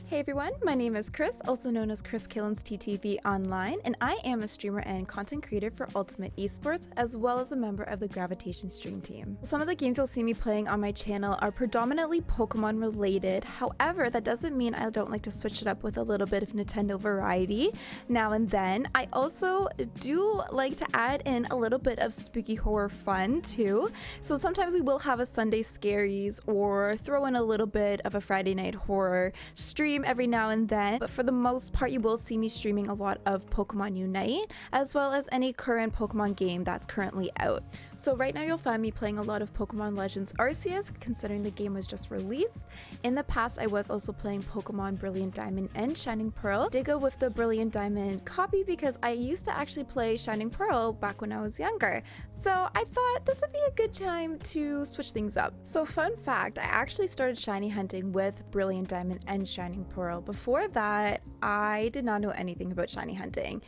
Hey everyone, my name is Kris, also known as Kriskilinttv online, and I am a streamer and content creator for Ultimate Esports, as well as a member of the Gravitation stream team. Some of the games you'll see me playing on my channel are predominantly Pokemon related. However, that doesn't mean I don't like to switch it up with a little bit of Nintendo variety now and then. I also do like to add in a little bit of spooky horror fun too. So sometimes we will have a Sunday Scaries or throw in a little bit of a Friday night horror stream every now and then, but for the most part you will see me streaming a lot of Pokemon Unite, as well as any current Pokemon game that's currently out. So right now you'll find me playing a lot of Pokemon Legends Arceus, considering the game was just released. In the past I was also playing Pokemon Brilliant Diamond and Shining Pearl. Did go with the Brilliant Diamond copy because I used to actually play Shining Pearl back when I was younger, so I thought this would be a good time to switch things up. So fun fact, I actually started shiny hunting with Brilliant Diamond and Shining Pearl. Before that, I did not know anything about shiny hunting.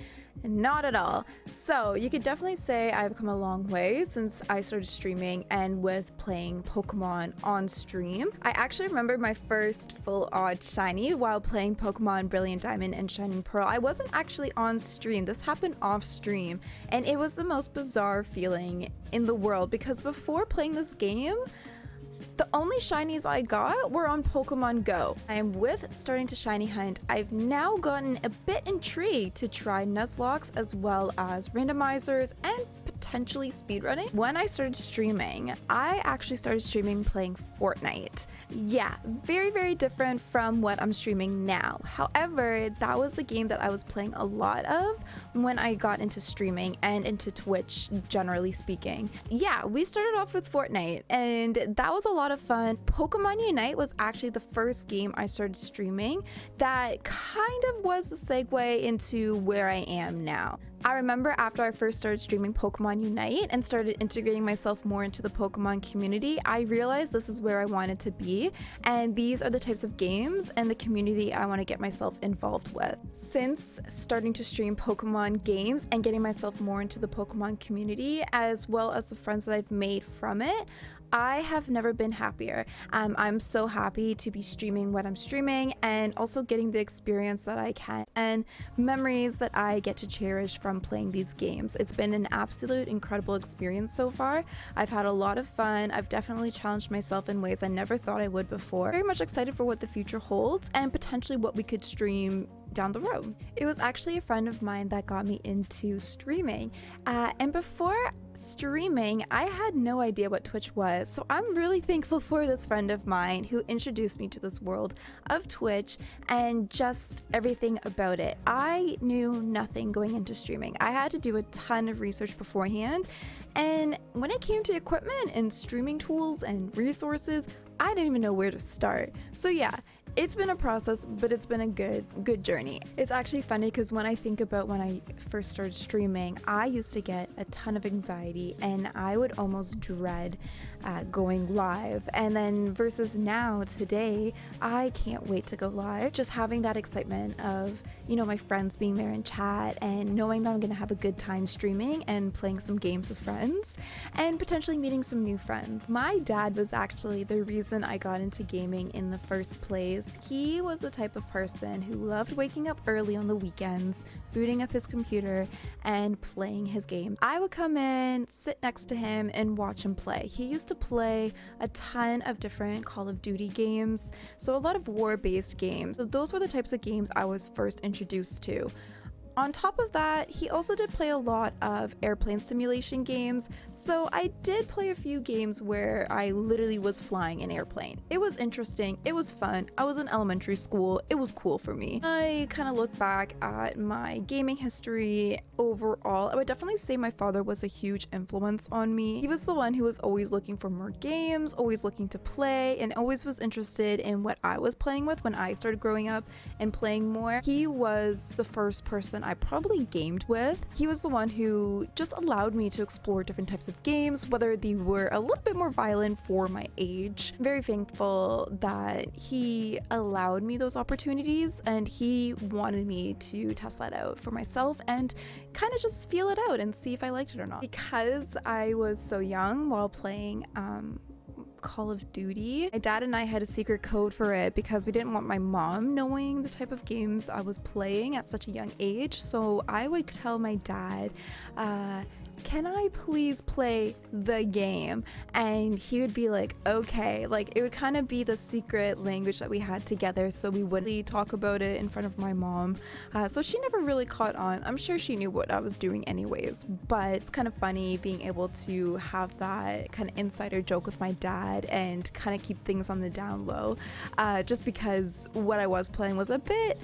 Not at all. So you could definitely say I've come a long way since I started streaming and with playing Pokemon on stream. I actually remember my first full odd shiny while playing Pokemon Brilliant Diamond and Shining Pearl. I wasn't actually on stream. This happened off stream, and it was the most bizarre feeling in the world because before playing this game, the only shinies I got were on Pokemon Go. And with starting to shiny hunt, I've now gotten a bit intrigued to try Nuzlockes as well as randomizers and potentially speedrunning. When I started streaming, I actually started streaming playing Fortnite. Yeah, very different from what I'm streaming now. However, that was the game that I was playing a lot of when I got into streaming and into Twitch, generally speaking. Yeah, we started off with Fortnite, and that was a lot of fun. Pokemon Unite was actually the first game I started streaming that kind of was the segue into where I am now. I remember after I first started streaming Pokemon Unite and started integrating myself more into the Pokemon community, I realized this is where I wanted to be, and these are the types of games and the community I want to get myself involved with. Since starting to stream Pokemon games and getting myself more into the Pokemon community, as well as the friends that I've made from it, I have never been happier. I'm so happy to be streaming what I'm streaming and also getting the experience that I can and memories that I get to cherish from playing these games. It's been an absolute incredible experience so far. I've had a lot of fun. I've definitely challenged myself in ways I never thought I would before. Very much excited for what the future holds and potentially what we could stream down the road. It was actually a friend of mine that got me into streaming, and before streaming I had no idea what Twitch was, so I'm really thankful for this friend of mine who introduced me to this world of Twitch and just everything about it. I knew nothing going into streaming. I had to do a ton of research beforehand, and when it came to equipment and streaming tools and resources, I didn't even know where to start. So yeah, it's been a process, but it's been a good journey. It's actually funny because when I think about when I first started streaming, I used to get a ton of anxiety and I would almost dread going live. And then versus now, today, I can't wait to go live. Just having that excitement of, you know, my friends being there in chat and knowing that I'm gonna have a good time streaming and playing some games with friends and potentially meeting some new friends. My dad was actually the reason I got into gaming in the first place. He was the type of person who loved waking up early on the weekends, booting up his computer, and playing his games. I would come in, sit next to him, and watch him play. He used to play a ton of different Call of Duty games, so a lot of war-based games. So those were the types of games I was first introduced to. On top of that, he also did play a lot of airplane simulation games, so I did play a few games where I literally was flying an airplane. It was interesting, it was fun, I was in elementary school, it was cool for me. I kind of look back at my gaming history overall, I would definitely say my father was a huge influence on me. He was the one who was always looking for more games, always looking to play, and always was interested in what I was playing with when I started growing up and playing more. He was the first person I probably gamed with. He was the one who just allowed me to explore different types of games, whether they were a little bit more violent for my age. I'm very thankful that he allowed me those opportunities and he wanted me to test that out for myself and kind of just feel it out and see if I liked it or not. Because I was so young while playing Call of Duty. My dad and I had a secret code for it because we didn't want my mom knowing the type of games I was playing at such a young age. So I would tell my dad, can I please play the game? And he would be like, okay. Like, it would kind of be the secret language that we had together, so we wouldn't really talk about it in front of my mom. So she never really caught on. I'm sure she knew what I was doing anyways, but it's kind of funny being able to have that kind of insider joke with my dad and kind of keep things on the down low, just because what I was playing was a bit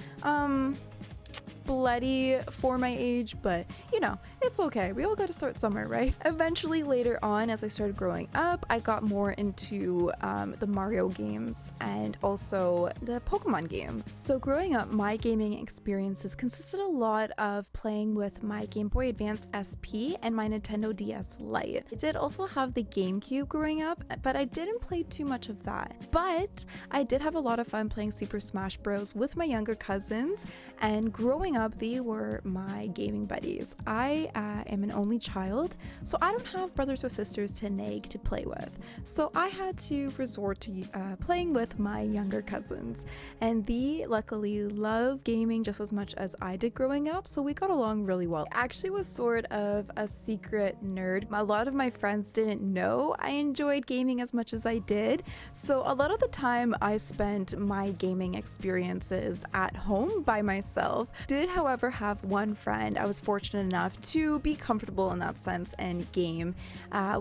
bloody for my age, but you know, it's okay. We all got to start somewhere, right? Eventually, later on, as I started growing up, I got more into the Mario games and also the Pokemon games. So growing up, my gaming experiences consisted a lot of playing with my Game Boy Advance SP and my Nintendo DS Lite. I did also have the GameCube growing up, but I didn't play too much of that. But I did have a lot of fun playing Super Smash Bros. With my younger cousins, and growing up, they were my gaming buddies. I am an only child, so I don't have brothers or sisters to nag to play with. So I had to resort to playing with my younger cousins, and they luckily love gaming just as much as I did growing up, so we got along really well. I actually was sort of a secret nerd. A lot of my friends didn't know I enjoyed gaming as much as I did, so a lot of the time I spent my gaming experiences at home by myself. Did, however, have one friend I was fortunate enough to be comfortable in that sense and game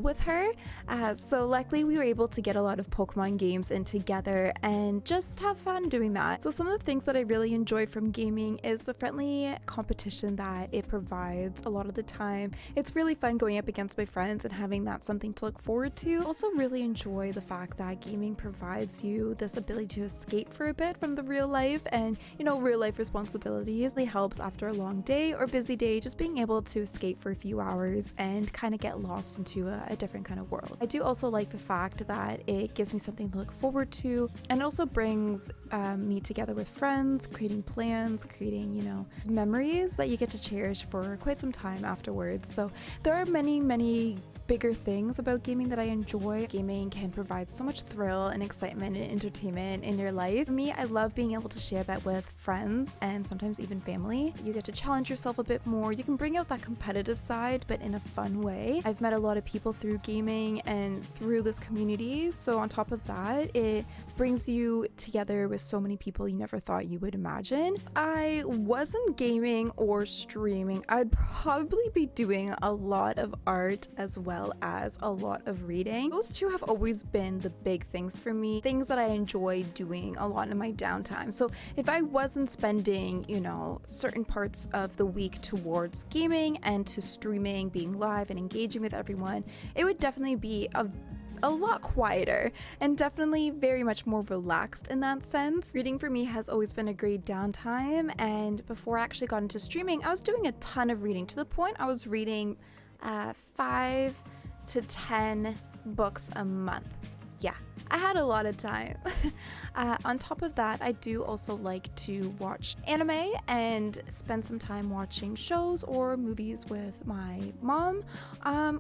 with her. So luckily we were able to get a lot of Pokemon games in together and just have fun doing that. So some of the things that I really enjoy from gaming is the friendly competition that it provides a lot of the time. It's really fun going up against my friends and having that something to look forward to. Also really enjoy the fact that gaming provides you this ability to escape for a bit from the real life and, you know, real life responsibilities. It helps after a long day or busy day, just being able to escape for a few hours and kind of get lost into a different kind of world. I do also like the fact that it gives me something to look forward to, and also brings me together with friends, creating plans, creating, you know, memories that you get to cherish for quite some time afterwards. So there are many bigger things about gaming that I enjoy. Gaming can provide so much thrill and excitement and entertainment in your life. For me, I love being able to share that with friends and sometimes even family. You get to challenge yourself a bit more. You can bring out that competitive side, but in a fun way. I've met a lot of people through gaming and through this community. So on top of that, it brings you together with so many people you never thought you would imagine. If I wasn't gaming or streaming, I'd probably be doing a lot of art as well as a lot of reading. Those two have always been the big things for me, things that I enjoy doing a lot in my downtime. So if I wasn't spending, you know, certain parts of the week towards gaming and to streaming, being live and engaging with everyone, it would definitely be a lot quieter and definitely very much more relaxed in that sense. Reading for me has always been a great downtime, and before I actually got into streaming, I was doing a ton of reading, to the point I was reading 5 to 10 books a month. Yeah, I had a lot of time. On top of that, I do also like to watch anime and spend some time watching shows or movies with my mom,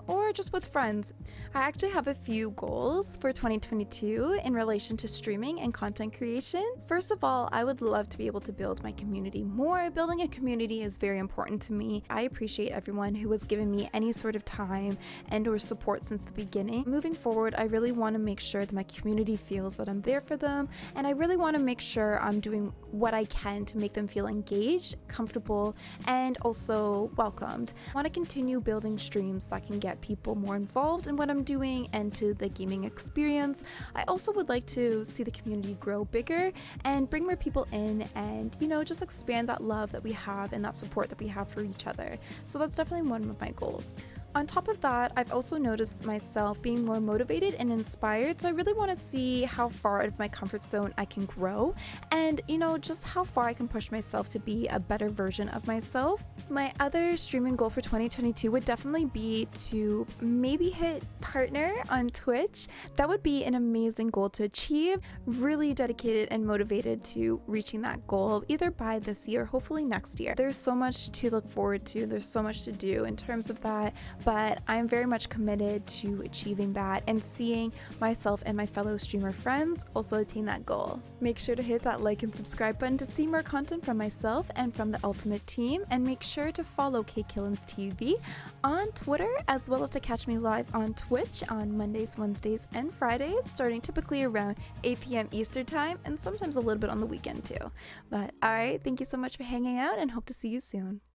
or just with friends. I actually have a few goals for 2022 in relation to streaming and content creation. First of all, I would love to be able to build my community more. Building a community is very important to me. I appreciate everyone who has given me any sort of time and or support since the beginning. Moving forward, I really want to make sure that my community feels that I'm there for them, and I really want to make sure I'm doing what I can to make them feel engaged, comfortable, and also welcomed. I want to continue building streams that can get people more involved in what I'm doing and to the gaming experience. I also would like to see the community grow bigger and bring more people in and, you know, just expand that love that we have and that support that we have for each other. So that's definitely one of my goals. On top of that, I've also noticed myself being more motivated and inspired, so I really want to see how far out of my comfort zone I can grow and, you know, just how far I can push myself to be a better version of myself. My other streaming goal for 2022 would definitely be to maybe hit partner on Twitch. That would be an amazing goal to achieve. Really dedicated and motivated to reaching that goal either by this year, hopefully next year. There's so much to look forward to. There's so much to do in terms of that, but I'm very much committed to achieving that and seeing myself and my fellow streamer friends also attain that goal. Make sure to hit that like and subscribe button to see more content from myself and from the Ultimate team, and make sure to follow Kriskilinttv on Twitter, as well as to catch me live on Twitch on Mondays, Wednesdays, and Fridays, starting typically around 8 p.m. Eastern time, and sometimes a little bit on the weekend too. But alright, thank you so much for hanging out and hope to see you soon.